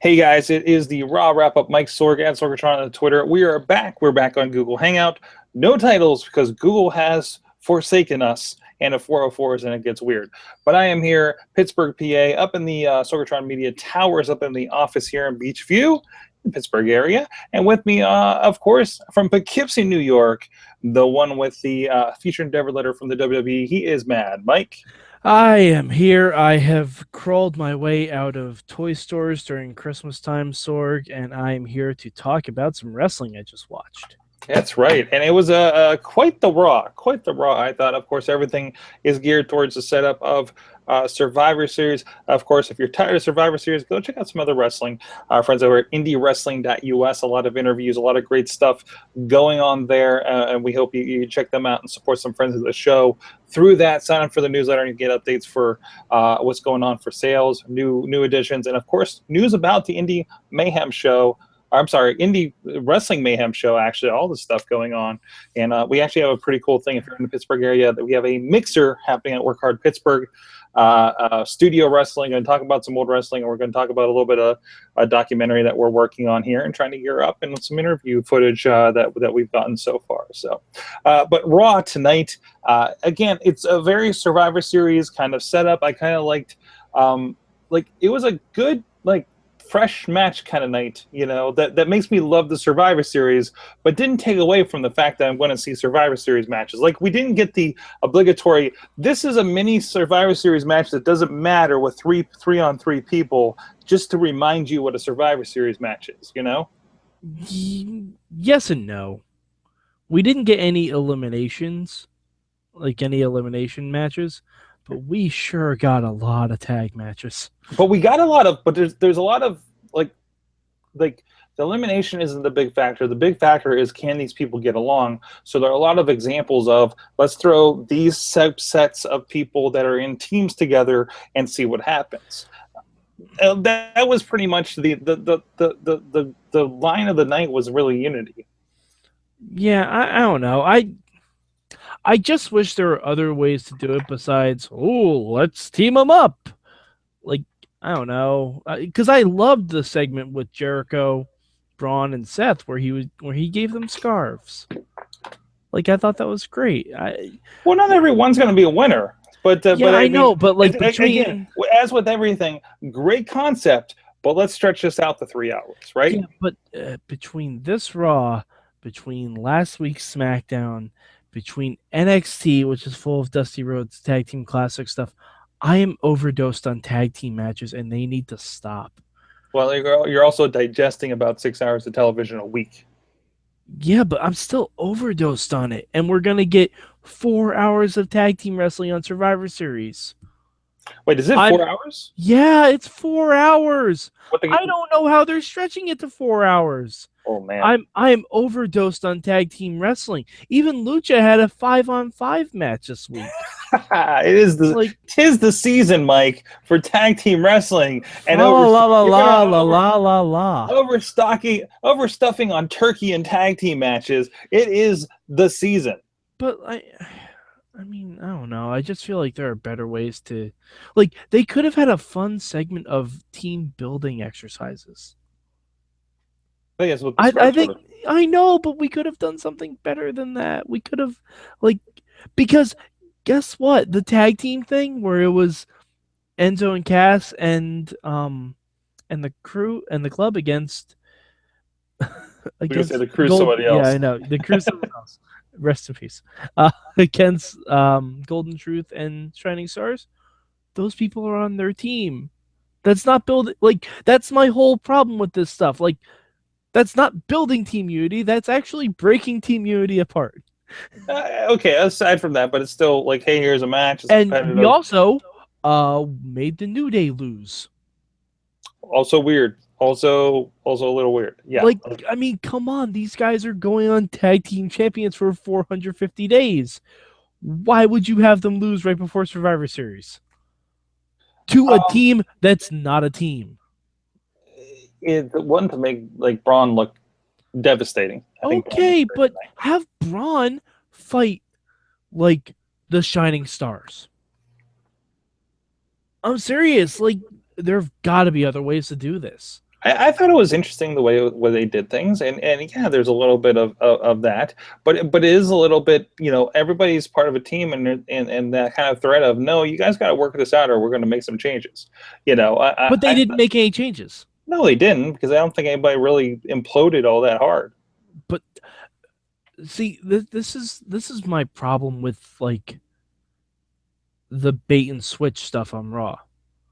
Hey guys, it is the Raw Wrap Up. Mike Sorg at Sorgatron on Twitter. We are back. We're back on Google Hangout. No titles because Google has forsaken us and a 404s and it gets weird. But I am here, Pittsburgh, PA, up in the Sorgatron Media Towers, up in the office here in Beachview, in Pittsburgh area. And with me, of course, from Poughkeepsie, New York, the one with the feature endeavor letter from the WWE. He is Mad Mike. I am here. I have crawled my way out of toy stores during Christmas time, Sorg, and I am here to talk about some wrestling I just watched. That's right, and it was quite the Raw, quite the Raw. I thought, of course, everything is geared towards the setup of Survivor Series. Of course, if you're tired of Survivor Series, go check out some other wrestling. Our friends over at IndieWrestling.us, a lot of interviews, a lot of great stuff going on there, and we hope you check them out and support some friends of the show through that. Sign up for the newsletter and get updates for what's going on for sales, new additions, and of course, news about the Indie Mayhem show. I'm sorry, Indie Wrestling Mayhem show, actually, all this stuff going on. And we actually have a pretty cool thing if you're in the Pittsburgh area, that we have a mixer happening at Work Hard Pittsburgh, studio wrestling, and talk about some old wrestling. And we're going to talk about a little bit of a documentary that we're working on here and trying to gear up, and some interview footage that we've gotten so far. So, but Raw tonight, again, it's a very Survivor Series kind of setup. I kind of liked, it was a good, fresh match kind of night, that makes me love the Survivor Series, but didn't take away from the fact that I'm going to see Survivor Series matches. Like, we didn't get the obligatory, this is a mini Survivor Series match that doesn't matter with three-on-three people, just to remind you what a Survivor Series match is, Yes and no. We didn't get any eliminations, any elimination matches, but we sure got a lot of tag matches. But we got a lot of, but there's a lot of the elimination isn't the big factor. The big factor is, can these people get along? So there are a lot of examples of, let's throw these sets of people that are in teams together and see what happens. That was pretty much the line of the night, was really unity. Yeah, I don't know. I just wish there were other ways to do it besides, let's team them up. I don't know, because I loved the segment with Jericho, Braun, and Seth where he gave them scarves. I thought that was great. Well, not everyone's going to be a winner, but I know, but again, as with everything, great concept. But let's stretch this out to 3 hours, right? Yeah, but between this Raw, between last week's SmackDown, between NXT, which is full of Dusty Rhodes Tag Team Classic stuff, I am overdosed on tag team matches, and they need to stop. Well, you're also digesting about 6 hours of television a week. Yeah, but I'm still overdosed on it, and we're going to get 4 hours of tag team wrestling on Survivor Series. Wait, is it 4 hours? Yeah, it's 4 hours. I don't know how they're stretching it to 4 hours. Oh man, I'm overdosed on tag team wrestling. Even Lucha had a 5-on-5 match this week. Tis the season, Mike, for tag team wrestling, and overstuffing on turkey and tag team matches. It is the season. But I mean, I don't know. I just feel like there are better ways to, they could have had a fun segment of team building exercises. I know, but we could have done something better than that. We could have, because guess what? The tag team thing where it was Enzo and Cass and the crew and the club against the crew somebody else. Yeah, I know. The crew somebody else. Rest in peace. Against Golden Truth and Shining Stars. Those people are on their team. That's not building, that's my whole problem with this stuff. That's not building team unity. That's actually breaking team unity apart. Okay, aside from that, but it's still hey, here's a match. And we also made the New Day lose. Also weird. Also a little weird. Yeah. I mean, come on. These guys are going on tag team champions for 450 days. Why would you have them lose right before Survivor Series? To a team that's not a team. It one to make Braun look devastating. Okay, but have Braun fight the Shining Stars. I'm serious. There've got to be other ways to do this. I thought it was interesting the way where they did things, and yeah, there's a little bit of that, but it is a little bit, everybody's part of a team, and that kind of threat of no, you guys got to work this out, or we're going to make some changes. But they didn't make any changes. No, they didn't, because I don't think anybody really imploded all that hard. But see, this is my problem with like the bait and switch stuff on Raw.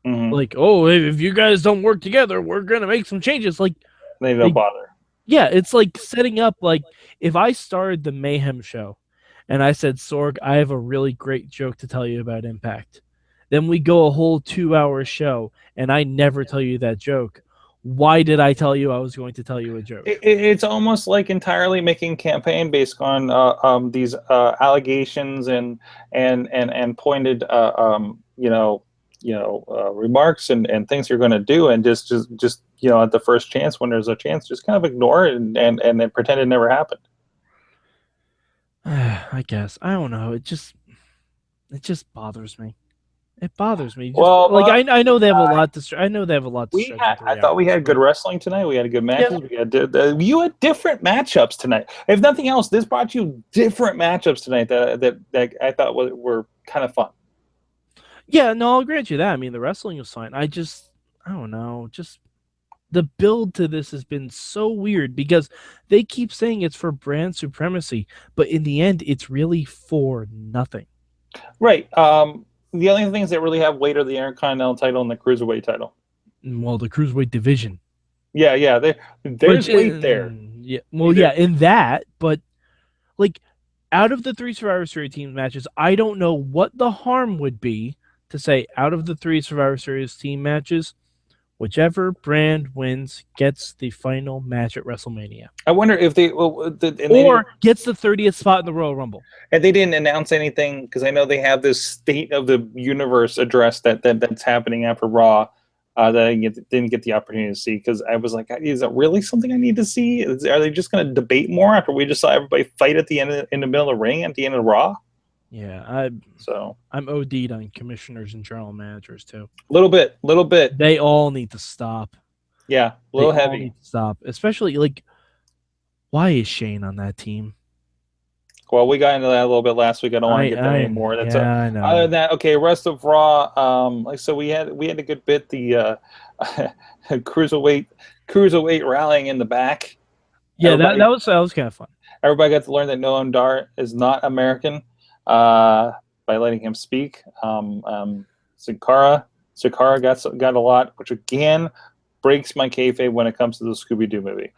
Mm-hmm. Like, oh, if you guys don't work together, we're gonna make some changes. Like, They don't bother. Yeah, it's like setting up. Like, if I started the Mayhem show, and I said, Sorg, I have a really great joke to tell you about Impact. Then we go a whole 2-hour show, and I never tell you that joke. Why did I tell you I was going to tell you a joke? It's almost like entirely making campaign based on these allegations and pointed remarks and things you're going to do, and just at the first chance when there's a chance, just kind of ignore it and then pretend it never happened. I guess I don't know. It just bothers me. It bothers me. Well, like I know they have a lot to. I know they have a lot to. I thought we had good wrestling tonight. We had good matches. Yeah. You had different matchups tonight. If nothing else, this brought you different matchups tonight that I thought were kind of fun. Yeah, no, I'll grant you that. I mean, the wrestling was fine. I don't know. Just the build to this has been so weird because they keep saying it's for brand supremacy, but in the end, it's really for nothing. Right. The only things that really have weight are the Intercontinental title and the Cruiserweight title. Well, the Cruiserweight division. Yeah. There's weight there. Yeah. Well, yeah, in that, but like out of the 3 Survivor Series team matches, I don't know what the harm would be to say out of the 3 Survivor Series team matches, whichever brand wins gets the final match at WrestleMania. I wonder if they gets the 30th spot in the Royal Rumble. And they didn't announce anything because I know they have this State of the Universe address that's happening after Raw that I didn't get the opportunity to see because I was like, is it really something I need to see? Are they just going to debate more after we just saw everybody fight at the end in the middle of the ring at the end of Raw? Yeah, I'm OD'd on commissioners and general managers too. A little bit. They all need to stop. Yeah, a little heavy. Need to stop, especially like, why is Shane on that team? Well, we got into that a little bit last week. I don't want to get that anymore. That's I know. Other than that, okay. Rest of Raw. So we had a good bit. The cruiserweight rallying in the back. Yeah, that was kind of fun. Everybody got to learn that Noam Dar is not American by letting him speak. Cara got a lot, which again breaks my kayfabe when it comes to the Scooby Doo movie.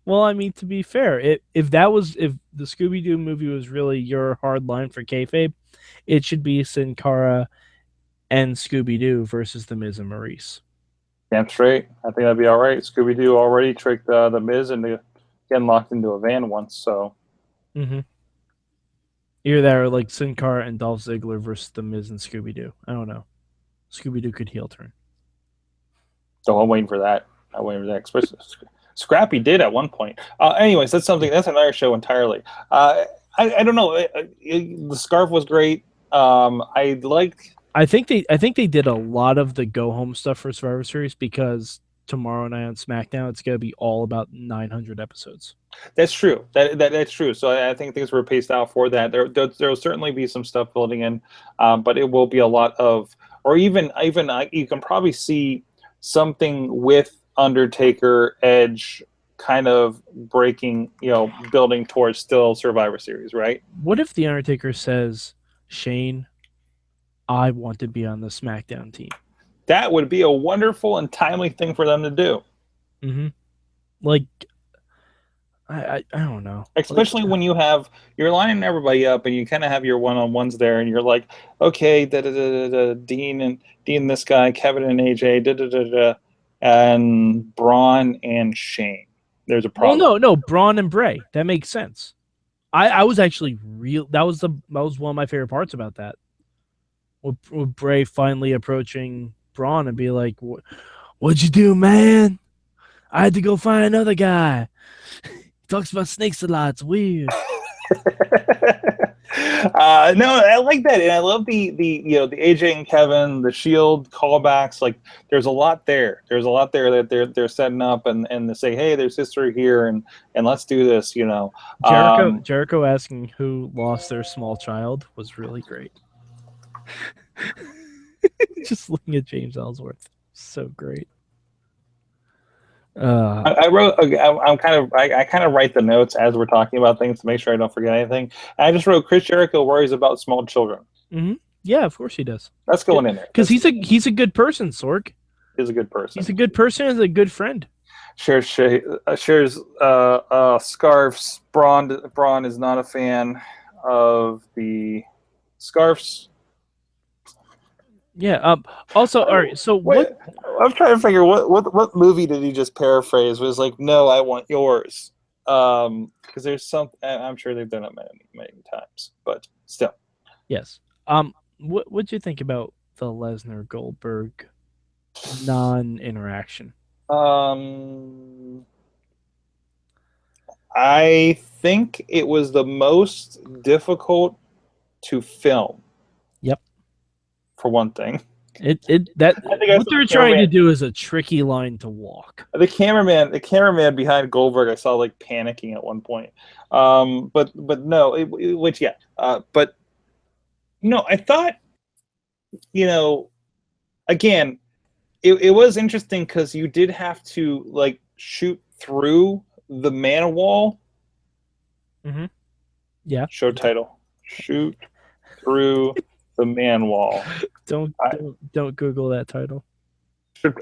Well, I mean, to be fair, if the Scooby Doo movie was really your hard line for kayfabe, it should be Sin Cara and Scooby Doo versus The Miz and Maurice. Damn straight. I think that'd be all right. Scooby Doo already tricked The Miz into getting locked into a van once, so. Mm-hmm. Either that or like Sin Cara and Dolph Ziggler versus The Miz and Scooby Doo. I don't know. Scooby Doo could heel turn. So I'm waiting for that. Especially Scrappy did at one point. Anyways, that's another show entirely. I don't know. The scarf was great. I think they did a lot of the go home stuff for Survivor Series because tomorrow night on SmackDown it's going to be all about 900 episodes. That's true. That's true. So I think things were paced out for that. There will certainly be some stuff building in, but it will be a lot of, or even you can probably see something with Undertaker, Edge, kind of breaking, building towards still Survivor Series, right? What if the Undertaker says, Shane, I want to be on the SmackDown team? That would be a wonderful and timely thing for them to do. Mm-hmm. Like, I don't know. Especially when you're lining everybody up and you kind of have your one-on-ones there and you're like, okay, Dean, this guy, Kevin and AJ, and Braun and Shane. There's a problem. Well, no, Braun and Bray. That makes sense. I was actually that was one of my favorite parts about that. With Bray finally approaching Braun and be like, "What'd you do, man? I had to go find another guy. He talks about snakes a lot. It's weird." No, I like that, and I love the AJ and Kevin, the Shield callbacks. Like, there's a lot there. There's a lot there that they're setting up, and they say, hey, there's history here, and let's do this. Jericho asking who lost their small child was really great. Just looking at James Ellsworth, so great. I wrote. I kind of write the notes as we're talking about things to make sure I don't forget anything. And I just wrote Chris Jericho worries about small children. Mm-hmm. Yeah, of course he does. That's going in there because he's a good person. Sorg. He's a good person. He's a good person and a good friend. Shares scarves. Braun is not a fan of the scarves. Yeah. Also, all right. So what? I'm trying to figure what movie did he just paraphrase? It was like, no, I want yours. Because there's some. I'm sure they've done it many times, but still. Yes. What'd you think about the Lesnar Goldberg non-interaction? I think it was the most difficult to film. Yep. For one thing. What they're trying to do is a tricky line to walk. The cameraman behind Goldberg, I saw like panicking at one point. But no, but I thought, again, it was interesting because you did have to like shoot through the man wall. Mm-hmm. Yeah. Show title: Shoot through the man wall. Don't Google that title.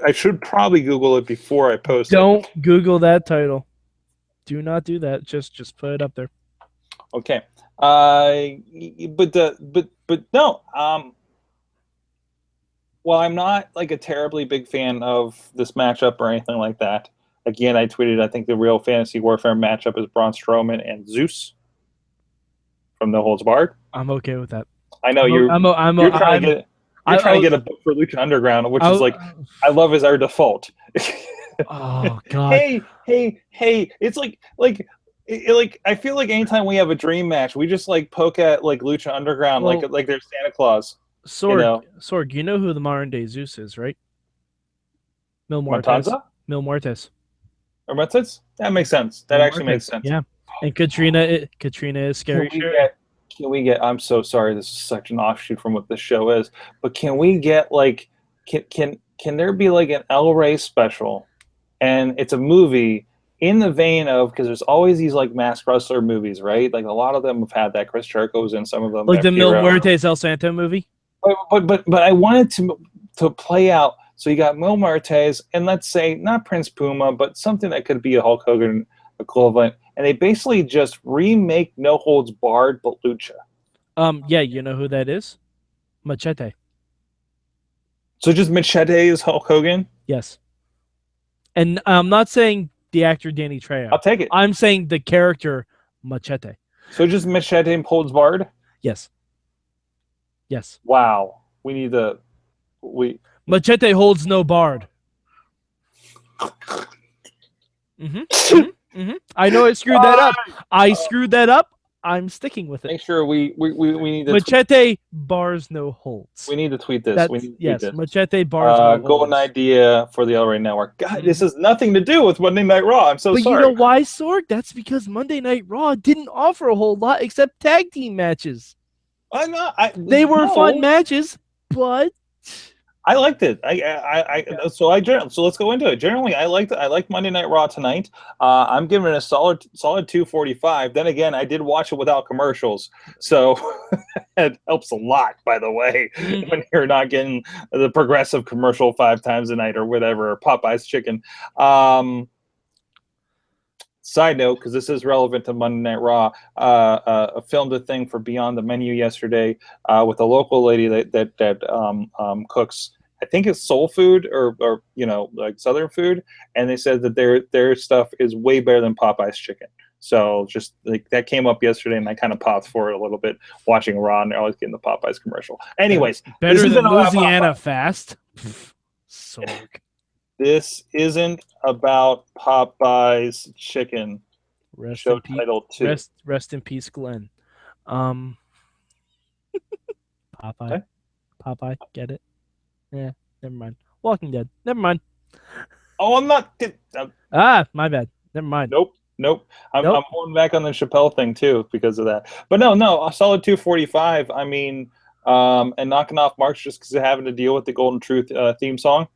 I should probably Google it before I post Don't Google that title. Do not do that. Just put it up there. Okay. But no. Well, I'm not like a terribly big fan of this matchup or anything like that. Again, I tweeted, I think the real Fantasy Warfare matchup is Braun Strowman and Zeus from No Holds Barred. I'm okay with that. I know you're trying to get a book for Lucha Underground, which is like, I love as our default. Oh God! Hey! It's like I feel like anytime we have a dream match, we just like poke at like Lucha Underground, like they're Santa Claus. Sorg, you know who the modern day Zeus is, right? Mil Muertes. Or Muertes? That makes sense. That actually makes sense. Yeah. And Katrina is scary. Can we get? I'm so sorry. This is such an offshoot from what this show is, but can we get like? Can there be like an El Rey special, and it's a movie in the vein of, because there's always these like masked wrestler movies, right? Like a lot of them have had that. Chris Jericho was in some of them. Like the Mil Muertes El Santo movie. But I wanted to play out. So you got Mil Muertes, and let's say not Prince Puma, but something that could be a Hulk Hogan equivalent. And they basically just remake No Holds Barred, but Lucha. Yeah, you know who that is? Machete. So just Machete is Hulk Hogan? Yes. And I'm not saying the actor Danny Trejo. I'll take it. I'm saying the character Machete. So just Machete and Holds Barred? Yes. Wow. Machete holds no barred. I know I screwed that up. I'm sticking with it. Make sure we need to Machete bars no holds. We need to tweet this. Machete bars no holds. Golden idea for the El Rey Network. God, this has nothing to do with Monday Night Raw. I'm so sorry. But you know why, Sorg? That's because Monday Night Raw didn't offer a whole lot except tag team matches. They were fun matches, but I liked it. So let's go into it. Generally, I liked Monday Night Raw tonight. I'm giving it a solid 245. Then again, I did watch it without commercials, so it helps a lot. By the way, when you're not getting the progressive commercial 5 times a night or whatever, or Popeye's chicken. Side note, because this is relevant to Monday Night Raw, I filmed a thing for Beyond the Menu yesterday with a local lady that cooks, I think it's soul food or like Southern food, and they said that their stuff is way better than Popeye's chicken. So just like that came up yesterday, and I kind of popped for it a little bit watching Raw, and they're always getting the Popeye's commercial. Anyways, better than Louisiana Fast. Sorg. This isn't about Popeye's chicken. Rest in peace, Glenn. Popeye. Okay. Popeye. Get it? Yeah. Never mind. Walking Dead. Never mind. Oh, I'm not. Ah, my bad. Never mind. Nope, nope. I'm Nope. going back on the Chappelle thing too because of that. But no, a solid 245. I mean, and knocking off March just because of having to deal with the Golden Truth theme song.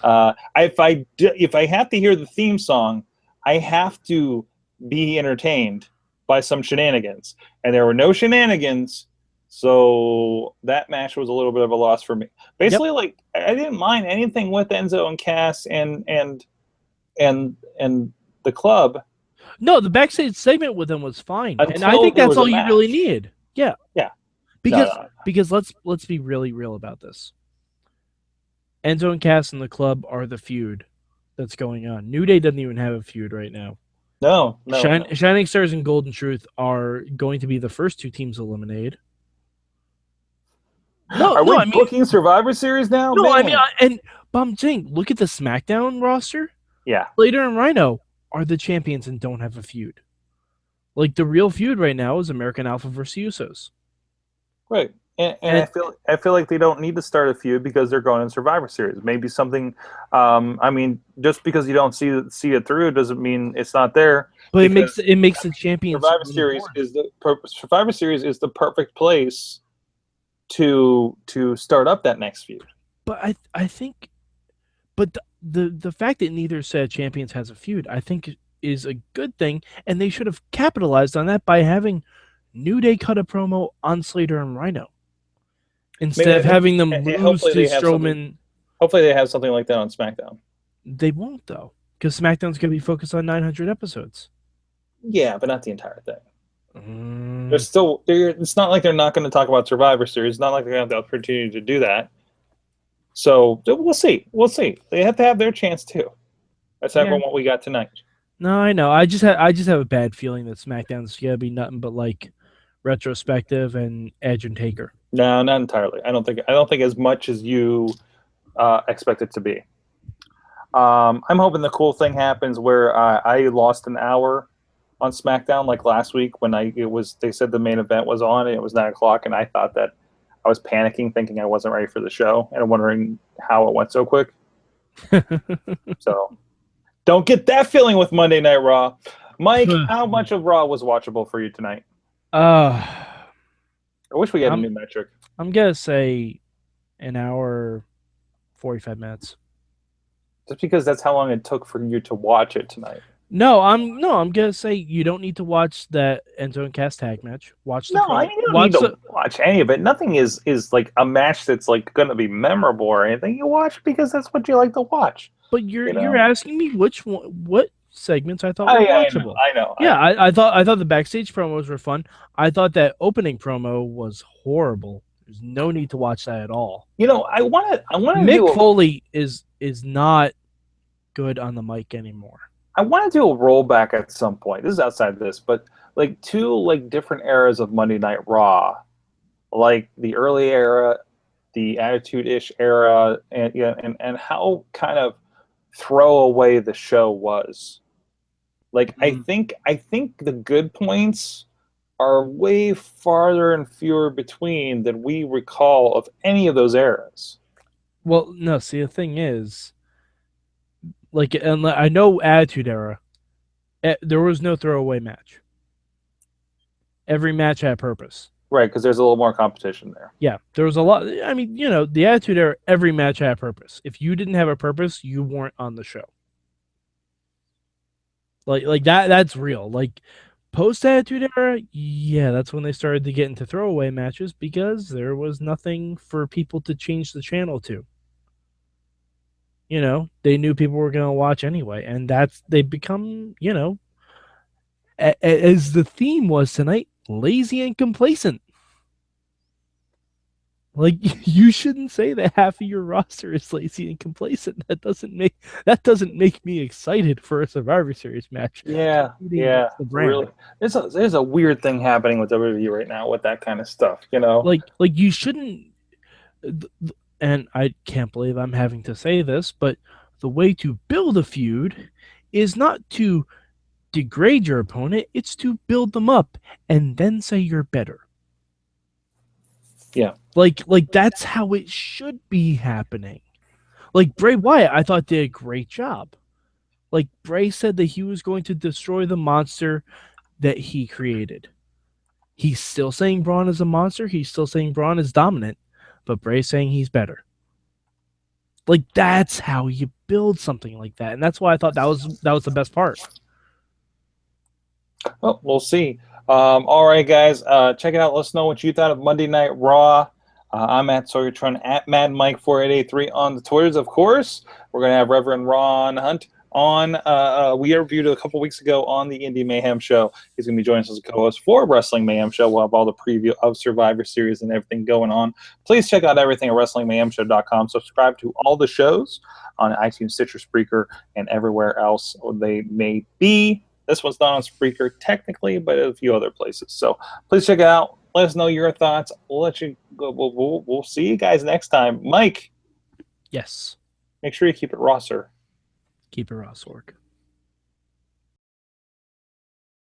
If I have to hear the theme song, I have to be entertained by some shenanigans, and there were no shenanigans. So that match was a little bit of a loss for me. Yep. Basically, like I didn't mind anything with Enzo and Cass and the club No, the backstage segment with him was fine, and I until think there that's was a all you really match. needed. Yeah. Yeah. Because No. because let's be really real about this. Enzo and Cass and the club are the feud that's going on. New Day doesn't even have a feud right now. No, no, no. Shining Stars and Golden Truth are going to be the first two teams eliminated. Are No, we I mean, booking Survivor Series now? no, I mean, Man. but I'm saying, look at the SmackDown roster. Yeah. Slater and Rhino are the champions and don't have a feud. Like the real feud right now is American Alpha versus Usos. Right. And I feel like they don't need to start a feud because they're going in Survivor Series. Maybe something. I mean, just because you don't see it through doesn't mean it's not there. But it makes the champions. Survivor Series is the perfect place to start up that next feud. But I think, but the fact that neither set of champions has a feud, I think is a good thing, and they should have capitalized on that by having New Day cut a promo on Slater and Rhino instead of having them lose to Strowman. Hopefully, they have something like that on SmackDown. They won't though, because SmackDown's going to be focused on 900 episodes. Yeah, but not the entire thing. There's still it's not like they're not going to talk about Survivor Series. It's not like they're going to have the opportunity to do that. So we'll see. They have to have their chance too. That's everyone what we got tonight. No, I know. I just have a bad feeling that SmackDown's going to be nothing but like retrospective and Edge and Taker. No, not entirely. I don't think as much as you expect it to be. I'm hoping the cool thing happens where I lost an hour on SmackDown like last week when they said the main event was on and it was 9:00 and I thought that I was panicking thinking I wasn't ready for the show and wondering how it went so quick. So don't get that feeling with Monday Night Raw. Mike, how much of Raw was watchable for you tonight? I wish we had a new metric. I'm gonna say an hour 45 minutes. Just because that's how long it took for you to watch it tonight. I'm gonna say you don't need to watch that Enzo and Cass tag match. Watch the you don't need to watch any of it. Nothing is like a match that's like gonna be memorable or anything. You watch because that's what you like to watch. But you're asking me what segments I thought were watchable. I know. Yeah, I thought the backstage promos were fun. I thought that opening promo was horrible. There's no need to watch that at all. I want to. Mick Foley is not good on the mic anymore. I want to do a rollback at some point. This is outside of this, but like two like different eras of Monday Night Raw, like the early era, the Attitude-ish era, and how kind of throwaway the show was. Like I think the good points are way farther and fewer between than we recall of any of those eras. Well, no, see, the thing is, like, and I know Attitude Era, there was no throwaway match. Every match had purpose. Right, because there's a little more competition there. Yeah, there was a lot. I mean, the Attitude Era, every match had purpose. If you didn't have a purpose, you weren't on the show. Like that's real. Like, post Attitude Era, yeah, that's when they started to get into throwaway matches because there was nothing for people to change the channel to. They knew people were going to watch anyway, and they become, as the theme was tonight, lazy and complacent. Like, you shouldn't say that half of your roster is lazy and complacent. That doesn't make me excited for a Survivor Series match. Yeah. Really, there's a weird thing happening with WWE right now with that kind of stuff. Like you shouldn't. And I can't believe I'm having to say this, but the way to build a feud is not to degrade your opponent, it's to build them up and then say you're better. Yeah. Like that's how it should be happening. Like Bray Wyatt, I thought did a great job. Like Bray said that he was going to destroy the monster that he created. He's still saying Braun is a monster. He's still saying Braun is dominant, but Bray's saying he's better. Like that's how you build something like that, and that's why I thought that was the best part. Well, we'll see. All right, guys, check it out. Let us know what you thought of Monday Night Raw. I'm at Sorgatron at Mad Mike 4883 on the Twitters, of course. We're gonna have Reverend Ron Hunt on. We interviewed a couple weeks ago on the Indie Mayhem show. He's gonna be joining us as a co-host for Wrestling Mayhem show. We'll have all the preview of Survivor Series and everything going on. Please check out everything at WrestlingMayhemShow.com. Subscribe to all the shows on iTunes, Stitcher, Spreaker, and everywhere else they may be. This one's not on Spreaker technically, but a few other places. So please check it out. Let us know your thoughts. We'll let you go. We'll see you guys next time. Mike, Yes, make sure you keep it raw, sir. keep it raw, Sorg.